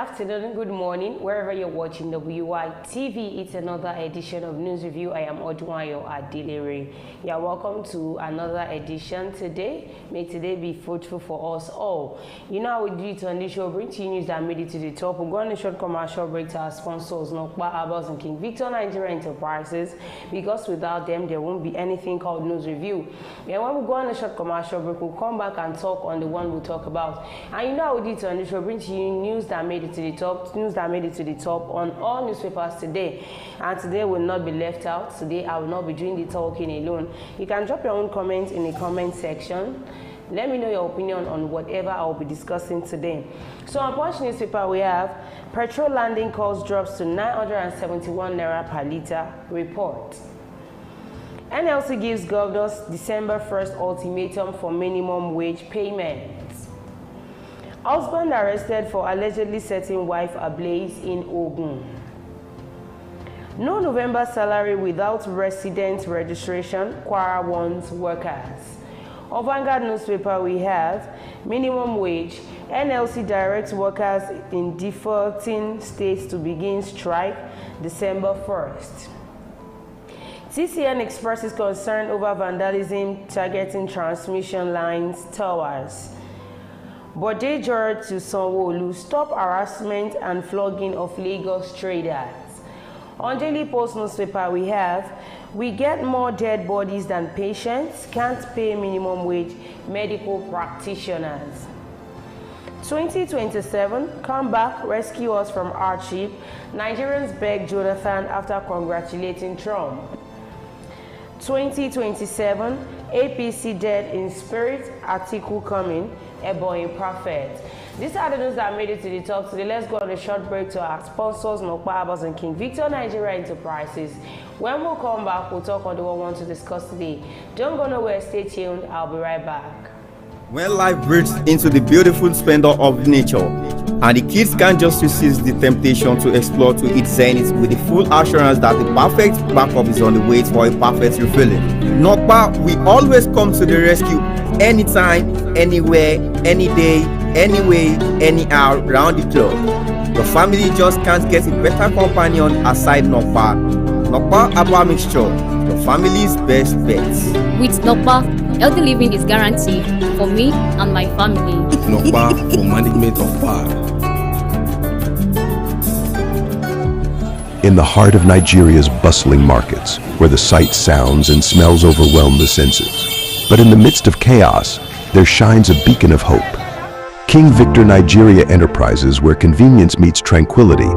afternoon, good morning, wherever you're watching WY TV. It's another edition of News Review. I am Odunayo Adelere. You're welcome to another edition today. May today be fruitful for us all. You know how we do it on this show, bring to you news that made it to the top. We'll go on a short commercial break to our sponsors, Nokpa Abels and King Victor Nigeria Enterprises, because without them, there won't be anything called News Review. And when we go on a short commercial break, we'll come back and talk on the one we'll talk about. And you know how we do it on this show, bring to you news that made it to the top, news that made it to the top on all newspapers today. And today will not be left out. Today I will not be doing the talking alone. You can drop your own comments in the comment section. Let me know your opinion on whatever I will be discussing today. So on Punch newspaper we have petrol landing cost drops to 971 naira per litre report. NLC gives governors December 1st ultimatum for minimum wage payments. Husband arrested for allegedly setting wife ablaze in Ogun. No November salary without resident registration, Kwara warns workers. On Vanguard newspaper we have minimum wage. NLC directs workers in defaulting states to begin strike December 1st. TCN expresses concern over vandalism targeting transmission lines towers. Bode George to Sanwo-Olu, stop harassment and flogging of Lagos traders. On Daily Post newspaper we have, we get more dead bodies than patients, can't pay minimum wage, medical practitioners. 2027, come back, rescue us from hardship. Nigerians beg Jonathan after congratulating Trump. 2027, APC dead in spirit, article coming, Ebony Prophet. These are the news that made it to the top today. Let's go on a short break to our sponsors, Nokpa Abels and King Victor Nigeria Enterprises. When we'll come back, we'll talk on the one we want to discuss today. Don't go nowhere, stay tuned, I'll be right back. When life breaks into the beautiful splendor of nature, and the kids can't just resist the temptation to explore to its zenith with the full assurance that the perfect backup is on the way for a perfect refilling. Nokpa, we always come to the rescue anytime, anywhere, any day, anyway, anyhow, round the clock. Your family just can't get a better companion aside Nokpa. Nokpa Abba Mixture, your family's best bet. With Nokpa, healthy living is guaranteed for me and my family. Nokpa for management of power. In the heart of Nigeria's bustling markets, where the sights, sounds, and smells overwhelm the senses. But in the midst of chaos, there shines a beacon of hope. King Victor Nigeria Enterprises, where convenience meets tranquility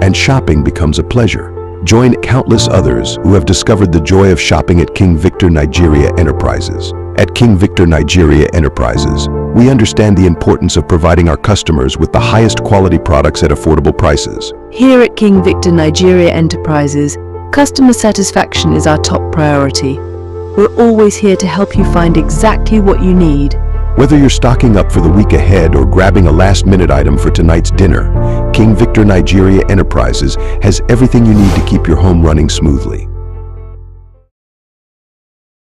and shopping becomes a pleasure. Join countless others who have discovered the joy of shopping at King Victor Nigeria Enterprises. At King Victor Nigeria Enterprises, we understand the importance of providing our customers with the highest quality products at affordable prices. Here at King Victor Nigeria Enterprises, customer satisfaction is our top priority. We're always here to help you find exactly what you need. Whether you're stocking up for the week ahead or grabbing a last-minute item for tonight's dinner, King Victor Nigeria Enterprises has everything you need to keep your home running smoothly.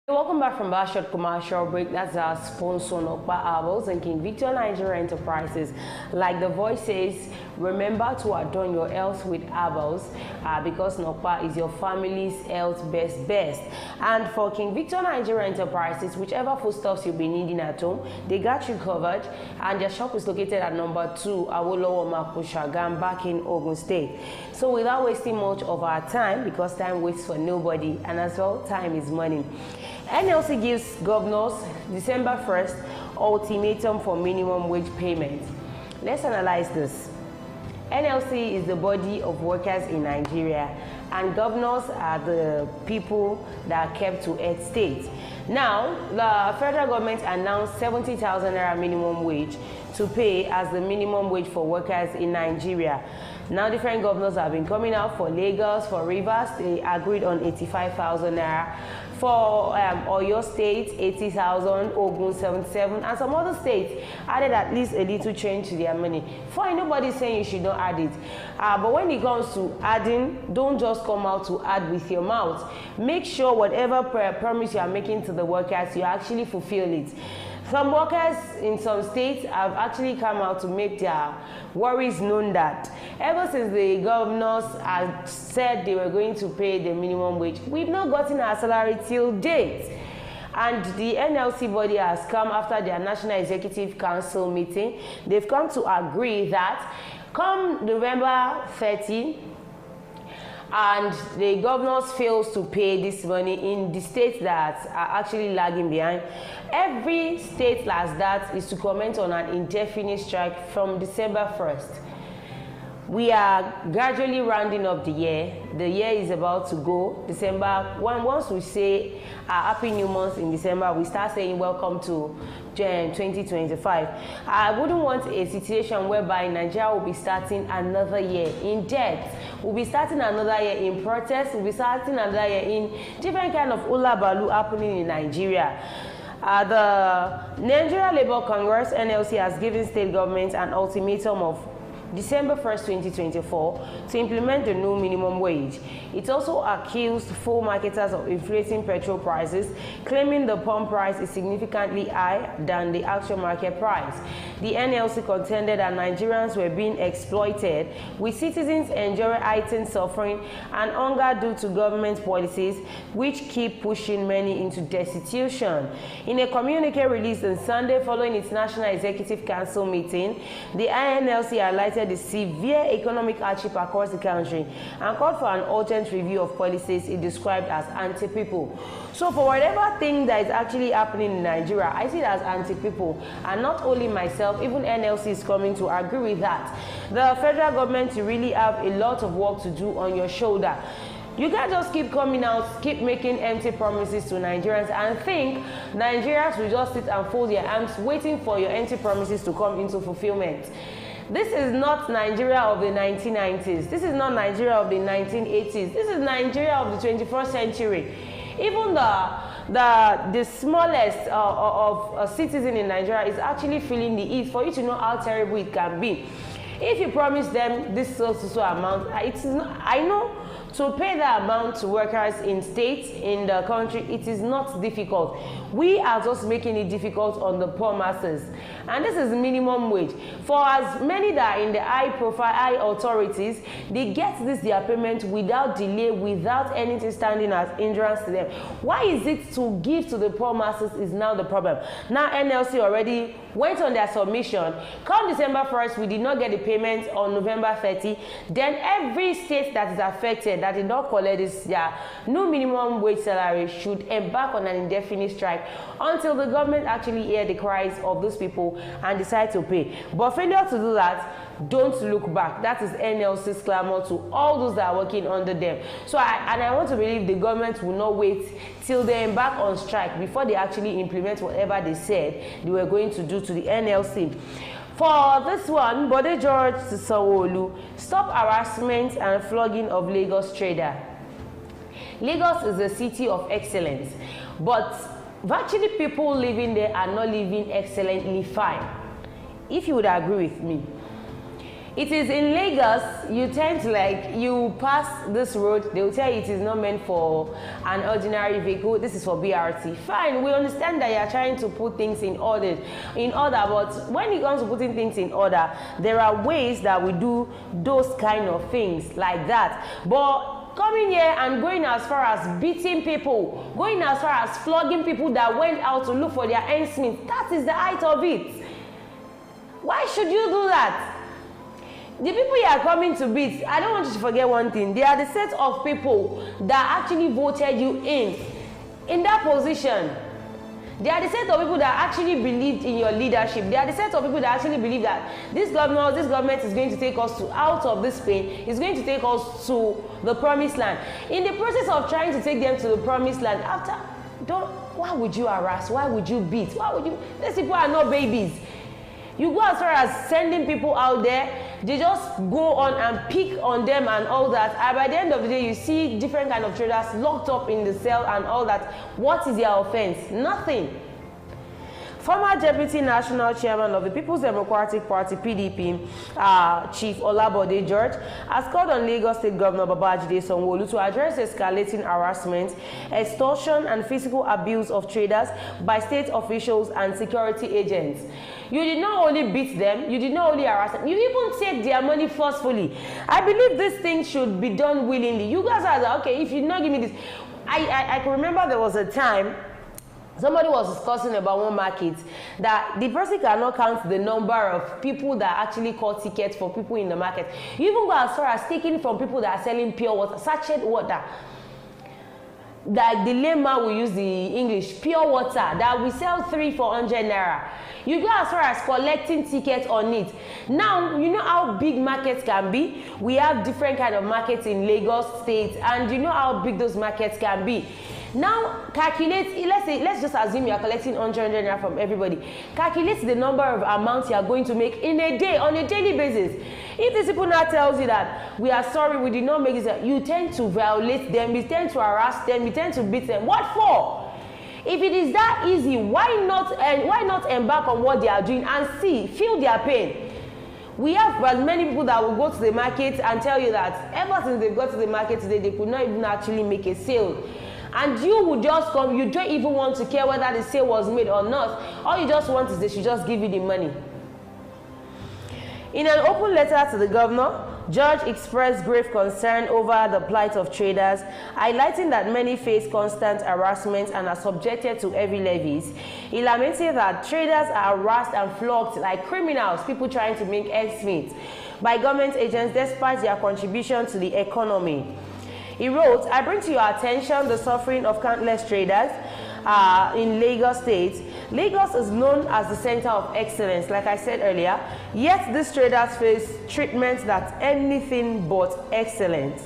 Welcome back from that short commercial break. That's our sponsor, Nokpa Abels and King Victor Nigeria Enterprises. Like the voice says, remember to adorn your health with Abels because Nokpa is your family's health best. And for King Victor Nigeria Enterprises, whichever foodstuffs you'll be needing at home, they got you covered. And their shop is located at number 2, Awolowo Makushagam, back in Ogun State. So without wasting much of our time, because time waits for nobody, and as well, time is money. NLC gives governors December 1st ultimatum for minimum wage payment. Let's analyze this. NLC is the body of workers in Nigeria, and governors are the people that are kept to head states. Now, the federal government announced 70,000 naira minimum wage to pay as the minimum wage for workers in Nigeria. Now, different governors have been coming out. For Lagos, for Rivers, they agreed on 85,000 naira. For Oyo State, 80,000, Ogun 77, and some other states added at least a little change to their money. Fine, nobody's saying you should not add it. But when it comes to adding, don't just come out to add with your mouth. Make sure whatever promise you are making to the workers, you actually fulfill it. Some workers in some states have actually come out to make their worries known that ever since the governors had said they were going to pay the minimum wage, we've not gotten our salary till date. And the NLC body has come after their National Executive Council meeting. They've come to agree that come November 30, and the governors fails to pay this money in the states that are actually lagging behind, every state like that is to comment on an indefinite strike from December 1st. We are gradually rounding up the year. The year is about to go. December, once we say a happy new month in December, we start saying welcome to 2025. I wouldn't want a situation whereby Nigeria will be starting another year in debt. We'll be starting another year in protest. We'll be starting another year in different kind of ula balu happening in Nigeria. The Nigeria Labour Congress, NLC, has given state governments an ultimatum of December 1st, 2024 to implement the new minimum wage. It also accused fuel marketers of inflating petrol prices, claiming the pump price is significantly higher than the actual market price. The NLC contended that Nigerians were being exploited, with citizens enduring heightened suffering and hunger due to government policies which keep pushing many into destitution. In a communique released on Sunday following its National Executive Council meeting, the INLC highlighted the severe economic hardship across the country and called for an urgent review of policies it described as anti-people. So for whatever thing that is actually happening in Nigeria, I see it as anti-people, and not only myself, even NLC is coming to agree with that. The federal government, you really have a lot of work to do on your shoulder. You can't just keep coming out, keep making empty promises to Nigerians and think Nigerians will just sit and fold their arms waiting for your empty promises to come into fulfillment. This is not Nigeria of the 1990s. This is not Nigeria of the 1980s. This is Nigeria of the 21st century. Even the smallest of citizens in Nigeria is actually feeling the heat for you to know how terrible it can be. If you promise them this so amount, it is not, I know, to pay that amount to workers in states, in the country, it is not difficult. We are just making it difficult on the poor masses. And this is minimum wage. For as many that are in the high authorities, they get their payment without delay, without anything standing as hindrance to them. Why is it to give to the poor masses is now the problem? Now NLC already went on their submission. Come December 1st, we did not get the payment on November 30. Then every state that is affected, that did not collect this new minimum wage salary, should embark on an indefinite strike until the government actually hear the cries of those people and decide to pay. But failure to do that, don't look back. That is NLC's clamor to all those that are working under them. So I want to believe the government will not wait till they embark on strike before they actually implement whatever they said they were going to do to the NLC. For this one, Bode George Sanwo-Olu, stop harassment and flogging of Lagos trader. Lagos is a city of excellence, but virtually people living there are not living excellently fine, if you would agree with me. It is in Lagos, you tend to you pass this road, they will tell you it is not meant for an ordinary vehicle, this is for BRT. Fine, we understand that you are trying to put things in order, but when it comes to putting things in order, there are ways that we do those kind of things like that. But coming here and going as far as beating people, going as far as flogging people that went out to look for their ends meet, that is the height of it. Why should you do that? The people you are coming to beat, I don't want you to forget one thing. They are the set of people that actually voted you in that position. They are the set of people that actually believed in your leadership. They are the set of people that actually believe that this government is going to take us out of this pain, is going to take us to the promised land. In the process of trying to take them to the promised land, why would you harass? Why would you beat? These people are not babies. You go as far as sending people out there, they just go on and pick on them and all that. And by the end of the day, you see different kind of traders locked up in the cell and all that. What is their offense? Nothing. Former Deputy National Chairman of the People's Democratic Party, PDP, Chief Olabode George, has called on Lagos State Governor Babajide Sanwo-Olu to address escalating harassment, extortion, and physical abuse of traders by state officials and security agents. You did not only beat them, you did not only harass them, you even take their money forcefully. I believe this thing should be done willingly. You guys are like, okay, if you not give me this. I can remember there was a time somebody was discussing about one market that the person cannot count the number of people that actually call tickets for people in the market. You even go as far as taking from people that are selling pure water, sachet water. That the layman will use the English, pure water, that we sell 300-400 naira. You go as far as collecting tickets on it. Now, you know how big markets can be? We have different kind of markets in Lagos State, and you know how big those markets can be. Now, calculate, let's just assume you are collecting 100 naira from everybody. Calculate the number of amounts you are going to make in a day, on a daily basis. If these people now tells you that we are sorry, we did not make this, you tend to violate them, you tend to harass them, you tend to beat them. What for? If it is that easy, why not embark on what they are doing and feel their pain? We have as many people that will go to the market and tell you that ever since they got to the market today, they could not even actually make a sale. And you would just come, you don't even want to care whether the sale was made or not. All you just want is they should just give you the money. In an open letter to the governor, George expressed grave concern over the plight of traders, highlighting that many face constant harassment and are subjected to heavy levies. He lamented that traders are harassed and flogged like criminals, people trying to make ends meet, by government agents despite their contribution to the economy. He wrote, I bring to your attention the suffering of countless traders in Lagos State. Lagos is known as the center of excellence, like I said earlier, yet these traders face treatment that's anything but excellent.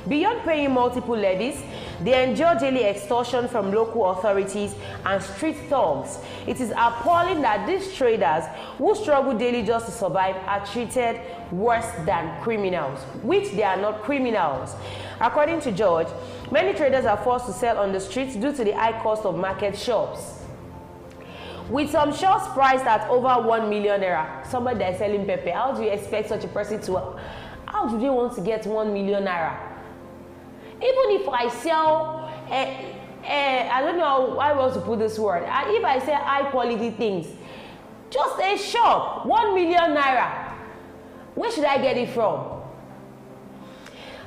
Beyond paying multiple levies, they endure daily extortion from local authorities and street thugs. It is appalling that these traders who struggle daily just to survive are treated worse than criminals, which they are not criminals. According to George, many traders are forced to sell on the streets due to the high cost of market shops. With some shops priced at over 1 million naira, somebody that is selling pepper, how do you expect such a person to, how do they want to get 1 million naira? Even if I sell, I don't know how I want to put this word, if I sell high quality things, just a shop, 1 million naira, where should I get it from?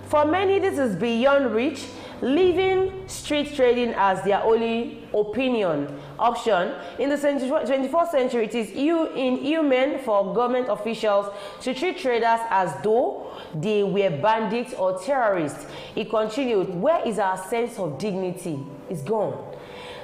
For many, this is beyond reach, leaving street trading as their only option. In the 21st century, it is inhuman for government officials to treat traders as though they were bandits or terrorists. He continued, where is our sense of dignity? It's gone.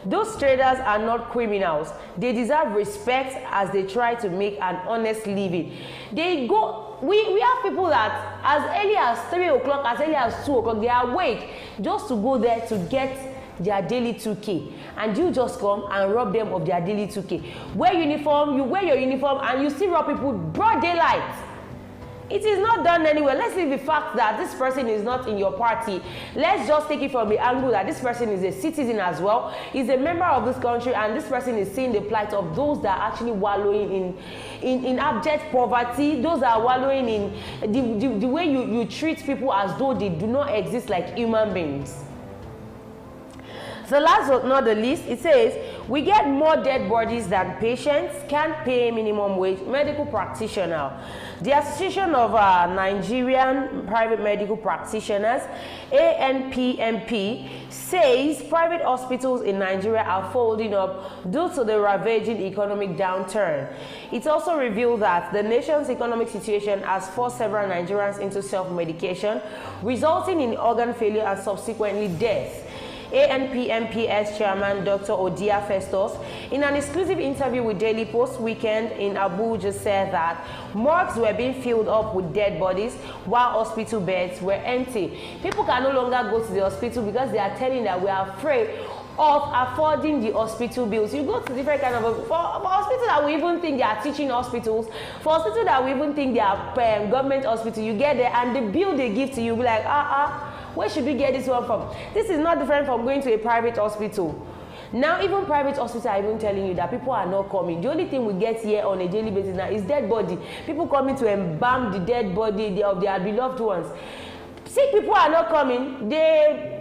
Those traders are not criminals. They deserve respect as they try to make an honest living. We have people that as early as 3 o'clock, as early as 2 o'clock, they are awake just to go there to get their daily 2K. And you just come and rob them of their daily 2K. Wear uniform, you wear your uniform and you still rob people broad daylight. It is not done anywhere. Let's leave the fact that this person is not in your party. Let's just take it from the angle that this person is a citizen as well. He's a member of this country and this person is seeing the plight of those that are actually wallowing in abject poverty. Those that are wallowing in the way you treat people as though they do not exist like human beings. So last but not the least, it says, we get more dead bodies than patients, can't pay minimum wage, medical practitioner. The Association of Nigerian Private Medical Practitioners, ANPMP, says private hospitals in Nigeria are folding up due to the ravaging economic downturn. It also revealed that the nation's economic situation has forced several Nigerians into self-medication, resulting in organ failure and subsequently death. ANPMPS chairman Dr. Odia Festus, in an exclusive interview with Daily Post Weekend in Abuja, said that morgues were being filled up with dead bodies while hospital beds were empty. People can no longer go to the hospital because they are telling that we are afraid of affording the hospital bills. You go to different kind of, for hospitals that we even think they are teaching hospitals, for hospitals that we even think they are government hospital, you get there and the bill they give to you, be like, where should we get this one from? This is not different from going to a private hospital. Now, even private hospitals are even telling you that people are not coming. The only thing we get here on a daily basis now is dead body. People coming to embalm the dead body of their beloved ones. Sick people are not coming. They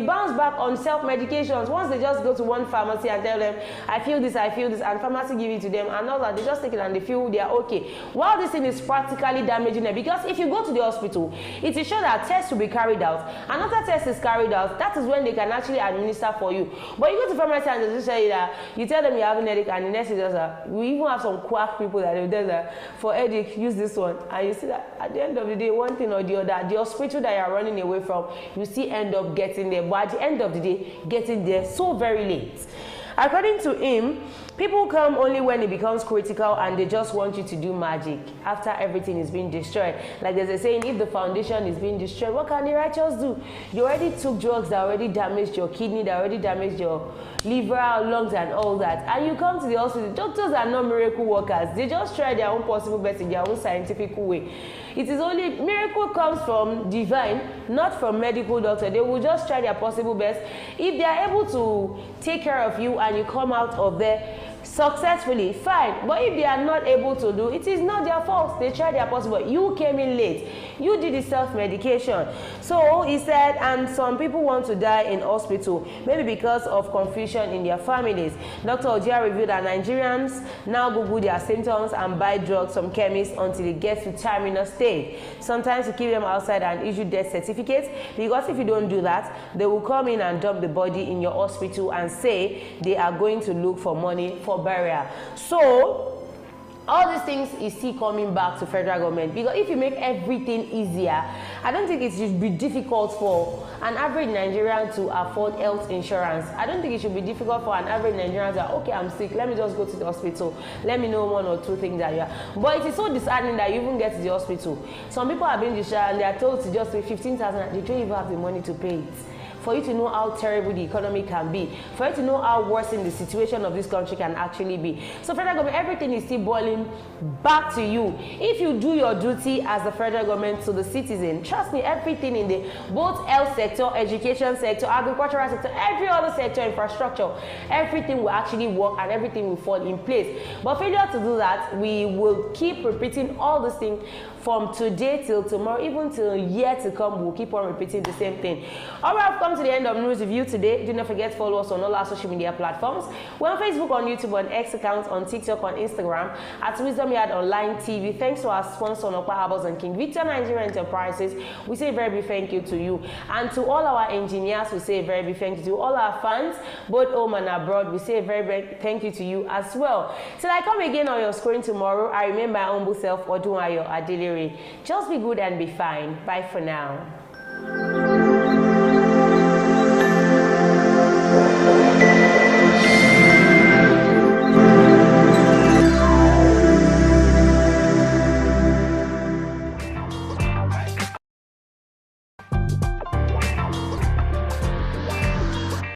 bounce back on self-medications. Once they just go to one pharmacy and tell them, I feel this, and pharmacy give it to them, and all that, they just take it and they feel they are okay. While this thing is practically damaging them, because if you go to the hospital, it is sure that tests will be carried out. Another test is carried out, that is when they can actually administer for you. But you go to pharmacy and they just say that, you tell them you have a headache, and the next is just we even have some quack people that they tell that for headache, use this one. And you see that at the end of the day, one thing or the other, the hospital that you are running away from, you see end up getting there, but at the end of the day, getting there so very late. According to him, people come only when it becomes critical and they just want you to do magic after everything is being destroyed. Like there's a saying, if the foundation is being destroyed, what can the righteous do? You already took drugs that already damaged your kidney, that already damaged your liver, lungs, and all that, and you come to the hospital. Doctors are not miracle workers. They just try their own possible best in their own scientific way. It is only miracle comes from divine, not from medical doctor. They will just try their possible best. If they are able to take care of you and you come out of there successfully, fine. But if they are not able to do, it is not their fault. They tried their possible. You came in late. You did the self-medication. So he said, and some people want to die in hospital, maybe because of confusion in their families. Dr. Ojia revealed that Nigerians now Google their symptoms and buy drugs from chemists until it gets to terminal stage. Sometimes you keep them outside and issue death certificates, because if you don't do that, they will come in and dump the body in your hospital and say they are going to look for money for burial. So all these things is still coming back to federal government, because if you make everything easier, I don't think it should be difficult for an average Nigerian to afford health insurance. I don't think it should be difficult for an average Nigerian to say, okay, I'm sick, let me just go to the hospital, let me know one or two things that you are. But it is so disheartening that you even get to the hospital. Some people are being discharged and they are told to just pay 15,000 and they don't even have the money to pay it. For you to know how terrible the economy can be, for you to know how worsening the situation of this country can actually be. So federal government, everything is still boiling back to you. If you do your duty as the federal government to the citizen, trust me, everything in the both health sector, education sector, agricultural sector, every other sector, infrastructure, everything will actually work and everything will fall in place. But failure to do that, we will keep repeating all these things from today till tomorrow, even till year to come. We'll keep on repeating the same thing. All right, I've come to the end of news review today. Do not forget to follow us on all our social media platforms. We're on Facebook, on YouTube, on X accounts, on TikTok, on Instagram at Wisdom Yard Online TV. Thanks to our sponsor, Nokpa Herbals and King Victor Nigeria Enterprises. We say a very big thank you to you, and to all our engineers. We say a very big thank you to all our fans, both home and abroad. We say a very big thank you to you as well. Till I come again on your screen tomorrow, I remain my humble self, Odunayo Adelere. Just be good and be fine. Bye for now.